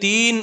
3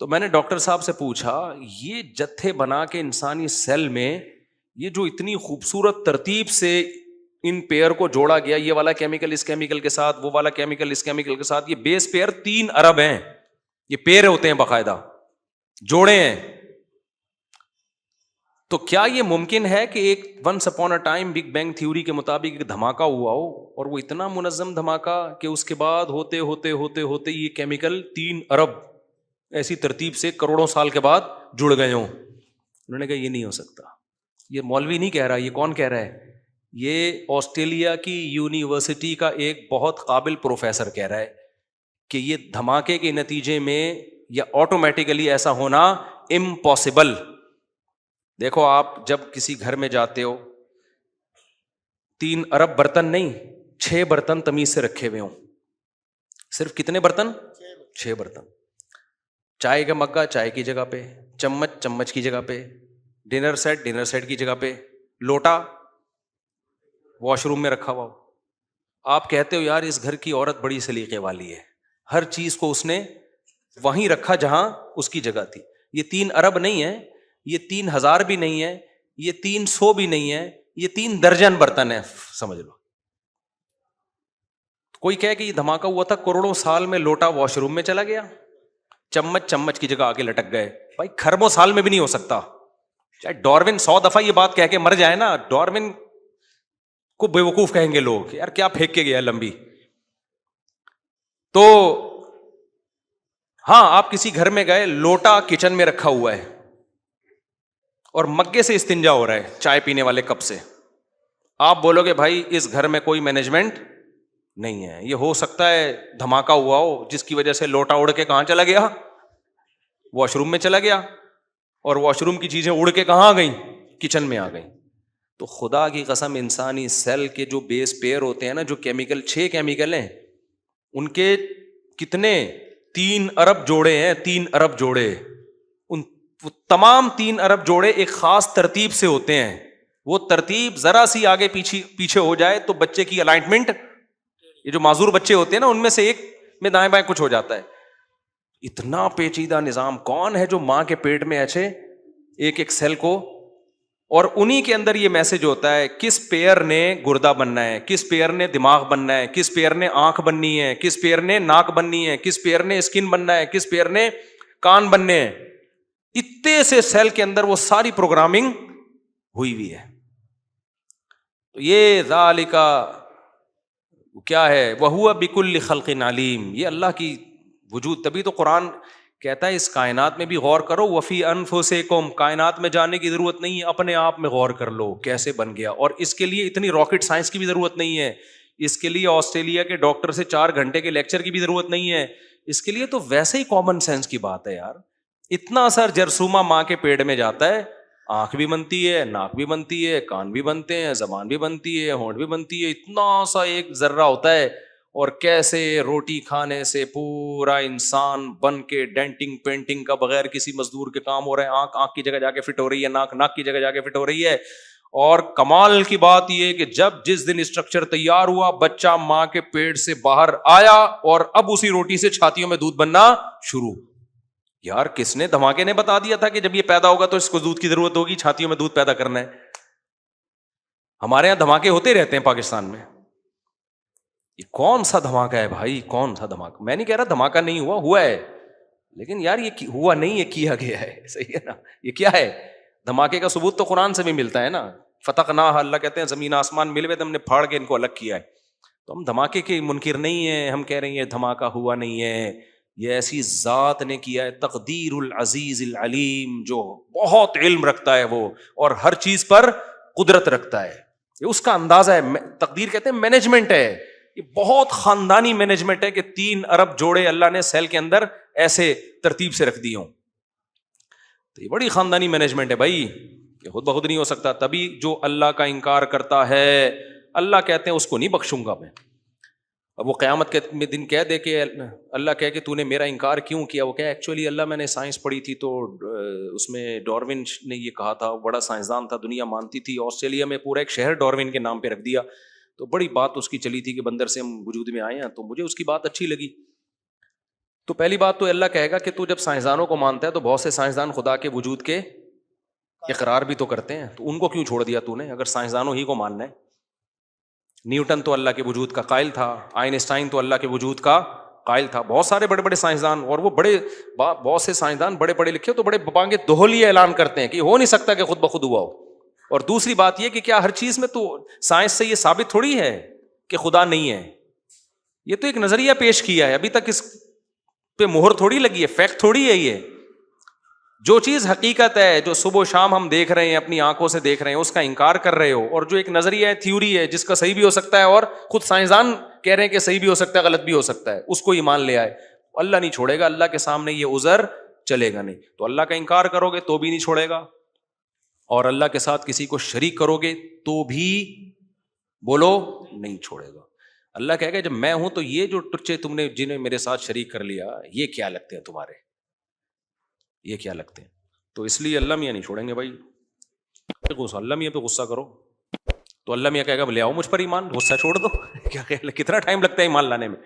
تو میں نے ڈاکٹر صاحب سے پوچھا یہ جتھے بنا کے انسانی سیل میں یہ جو اتنی خوبصورت ترتیب سے ان پیئر کو جوڑا گیا, یہ والا کیمیکل اس کیمیکل کے ساتھ, وہ والا کیمیکل اس کیمیکل کے ساتھ, یہ بیس پیئر 3 ارب ہیں, یہ پیئر ہوتے ہیں باقاعدہ جوڑے ہیں. تو کیا یہ ممکن ہے کہ ایک once upon a time big bang theory کے مطابق ایک دھماکہ ہوا ہو اور وہ اتنا منظم دھماکہ کہ اس کے بعد ہوتے ہوتے ہوتے ہوتے یہ کیمیکل 3 ارب ایسی ترتیب سے کروڑوں سال کے بعد جڑ گئے ہوں؟ انہوں نے کہا یہ نہیں ہو سکتا. یہ مولوی نہیں کہہ رہا, یہ کون کہہ رہا ہے؟ یہ آسٹریلیا کی یونیورسٹی کا ایک بہت قابل پروفیسر کہہ رہا ہے کہ یہ دھماکے کے نتیجے میں یا آٹومیٹیکلی ایسا ہونا امپاسبل. دیکھو آپ جب کسی گھر میں جاتے ہو 3 ارب برتن نہیں 6 برتن تمیز سے رکھے ہوئے ہوں. صرف کتنے برتن؟ 6 برتن. چائے کا مگا چائے کی جگہ پہ, چمچ چمچ کی جگہ پہ, ڈنر سیٹ کی جگہ پہ, لوٹا واش روم میں رکھا ہوا ہو. آپ کہتے ہو یار اس گھر کی عورت بڑی سلیقے والی ہے, ہر چیز کو اس نے وہیں رکھا جہاں اس کی جگہ تھی. یہ 3 ارب نہیں ہے, یہ 3000 بھی نہیں ہے, یہ 300 بھی نہیں ہے, یہ 3 درجن برتن ہے, سمجھ لو. کوئی کہے کہ یہ دھماکہ ہوا تھا کروڑوں سال میں, لوٹا واش روم میں چلا گیا, چمچ چمچ کی جگہ آگے لٹک گئے. بھائی کھربوں سال میں بھی نہیں ہو سکتا. چاہے ڈاروین 100 دفعہ یہ بات کہہ کے مر جائے نا, ڈاروین کو بے وقوف کہیں گے لوگ, یار کیا پھینک کے گیا لمبی. تو ہاں آپ کسی گھر میں گئے, لوٹا کچن میں رکھا ہوا ہے اور مگے سے استنجا ہو رہا ہے چائے پینے والے کپ سے. آپ بولو گے بھائی اس گھر میں کوئی مینجمنٹ نہیں ہے, یہ ہو سکتا ہے دھماکہ ہوا ہو جس کی وجہ سے لوٹا اڑ کے کہاں چلا گیا؟ واش روم میں چلا گیا, اور واش روم کی چیزیں اڑ کے کہاں آ گئیں؟ کچن میں آ گئیں. تو خدا کی قسم انسانی سیل کے جو بیس پیئر ہوتے ہیں نا, جو کیمیکل 6 کیمیکل ہیں, ان کے کتنے 3 ارب جوڑے ہیں, 3 ارب جوڑے. ان تمام 3 ارب جوڑے ایک خاص ترتیب سے ہوتے ہیں. وہ ترتیب ذرا سی آگے پیچھے ہو جائے تو بچے کی الائنمنٹ, یہ جو معذور بچے ہوتے ہیں نا, ان میں سے ایک میں دائیں بائیں کچھ ہو جاتا ہے. اتنا پیچیدہ نظام. کون ہے جو ماں کے پیٹ میں ایسے ایک ایک سیل کو, اور انہی کے اندر یہ میسج ہوتا ہے کس پیئر نے گردہ بننا ہے, کس پیئر نے دماغ بننا ہے, کس پیئر نے آنکھ بننی ہے, کس پیئر نے ناک بننی ہے, کس پیئر نے اسکن بننا ہے, کس پیئر نے کان بننے ہیں. اتنے سے سیل کے اندر وہ ساری پروگرامنگ ہوئی ہوئی ہے. تو یہ ذالک کیا ہے, وَهُوَ بِكُلِّ خَلْقٍ عَلِيمٌ. یہ اللہ کی وجود. تبھی تو قرآن کہتا ہے اس کائنات میں بھی غور کرو. وَفِي أَنفُسِكُمْ, کائنات میں جانے کی ضرورت نہیں ہے, اپنے آپ میں غور کر لو کیسے بن گیا. اور اس کے لیے اتنی راکٹ سائنس کی بھی ضرورت نہیں ہے, اس کے لیے آسٹریلیا کے ڈاکٹر سے 4 گھنٹے کے لیکچر کی بھی ضرورت نہیں ہے. اس کے لیے تو ویسے ہی کامن سینس کی بات ہے یار. اتنا سر جرثومہ ماں کے پیٹ میں جاتا ہے, آنکھ بھی بنتی ہے, ناک بھی بنتی ہے, کان بھی بنتے ہیں, زبان بھی بنتی ہے, ہونٹ بھی بنتی ہے, اتنا سا ایک ذرہ ہوتا ہے. اور کیسے روٹی کھانے سے پورا انسان بن کے ڈینٹنگ پینٹنگ کا بغیر کسی مزدور کے کام ہو رہا ہے. آنکھ کی جگہ جا کے فٹ ہو رہی ہے, ناک کی جگہ جا کے فٹ ہو رہی ہے. اور کمال کی بات یہ کہ جس دن اسٹرکچر تیار ہوا, بچہ ماں کے پیٹ سے باہر آیا اور اب اسی روٹی سے چھاتیوں میں دودھ بننا شروع. یار کس نے, دھماکے نے بتا دیا تھا کہ جب یہ پیدا ہوگا تو اس کو دودھ کی ضرورت ہوگی, چھاتیوں میں دودھ پیدا کرنا ہے. ہمارے یہاں دھماکے ہوتے رہتے ہیں پاکستان میں. یہ کون سا دھماکہ ہے بھائی, کون سا دھماکہ؟ میں نہیں کہہ رہا دھماکہ نہیں ہوا ہے, لیکن یار یہ ہوا نہیں, یہ کیا گیا ہے. صحیح ہے نا, یہ کیا ہے؟ دھماکے کا ثبوت تو قرآن سے بھی ملتا ہے نا. فتقناہ, اللہ کہتے ہیں زمین آسمان مل گئے تو ہم نے پھاڑ کے ان کو الگ کیا ہے. تو ہم دھماکے کے منکر نہیں ہیں, ہم کہہ رہے ہیں یہ دھماکہ ہوا نہیں ہے, یہ ایسی ذات نے کیا ہے, تقدیر العزیز العلیم, جو بہت علم رکھتا ہے وہ, اور ہر چیز پر قدرت رکھتا ہے. یہ اس کا اندازہ ہے. تقدیر کہتے ہیں مینجمنٹ ہے, یہ بہت خاندانی مینجمنٹ ہے کہ 3 ارب جوڑے اللہ نے سیل کے اندر ایسے ترتیب سے رکھ دیے ہوں. تو یہ بڑی خاندانی مینجمنٹ ہے بھائی, یہ خود بخود نہیں ہو سکتا. تبھی جو اللہ کا انکار کرتا ہے, اللہ کہتے ہیں اس کو نہیں بخشوں گا میں. اب وہ قیامت کے دن کہہ دے کہ اللہ کہے کہ تو نے میرا انکار کیوں کیا, وہ کہے ایکچولی اللہ میں نے سائنس پڑھی تھی تو اس میں ڈاروین نے یہ کہا تھا, بڑا سائنسدان تھا, دنیا مانتی تھی, آسٹریلیا میں پورا ایک شہر ڈاروین کے نام پہ رکھ دیا, تو بڑی بات اس کی چلی تھی کہ بندر سے ہم وجود میں آئے ہیں, تو مجھے اس کی بات اچھی لگی. تو پہلی بات تو اللہ کہے گا کہ تو جب سائنسدانوں کو مانتا ہے تو بہت سے سائنسدان خدا کے وجود کے اقرار بھی تو کرتے ہیں, تو ان کو کیوں چھوڑ دیا تو نے اگر سائنسدانوں ہی کو ماننا ہے؟ نیوٹن تو اللہ کے وجود کا قائل تھا, آئنسٹائن تو اللہ کے وجود کا قائل تھا, بہت سارے بڑے بڑے سائنسدان, اور وہ بہت سے سائنسدان بڑے پڑھے لکھے تو بڑے بانگے دہل یہ اعلان کرتے ہیں کہ ہو نہیں سکتا کہ خود بخود ہوا ہو. اور دوسری بات یہ کہ کیا ہر چیز میں تو سائنس سے یہ ثابت تھوڑی ہے کہ خدا نہیں ہے, یہ تو ایک نظریہ پیش کیا ہے, ابھی تک اس پہ مہر تھوڑی لگی ہے, فیکٹ تھوڑی ہے یہ. جو چیز حقیقت ہے, جو صبح و شام ہم دیکھ رہے ہیں, اپنی آنکھوں سے دیکھ رہے ہیں, اس کا انکار کر رہے ہو, اور جو ایک نظریہ ہے, تھیوری ہے, جس کا صحیح بھی ہو سکتا ہے اور خود سائنسدان کہہ رہے ہیں کہ صحیح بھی ہو سکتا ہے, غلط بھی ہو سکتا ہے, اس کو ایمان لے آئے, اللہ نہیں چھوڑے گا, اللہ کے سامنے یہ عذر چلے گا نہیں. تو اللہ کا انکار کرو گے تو بھی نہیں چھوڑے گا, اور اللہ کے ساتھ کسی کو شریک کرو گے تو بھی بولو نہیں چھوڑے گا. اللہ کہے گا جب میں ہوں تو یہ جو ٹچے تم نے جنہیں میرے ساتھ شریک کر لیا, یہ کیا لگتے ہیں تمہارے, یہ کیا لگتے ہیں؟ تو اس لیے اللہ میاں نہیں چھوڑیں گے بھائی. اللہ میاں پہ غصہ کرو تو اللہ میاں کہے گا لے آؤ مجھ پر ایمان, غصہ چھوڑ دو. کیا کتنا ٹائم لگتا ہے ایمان لانے میں؟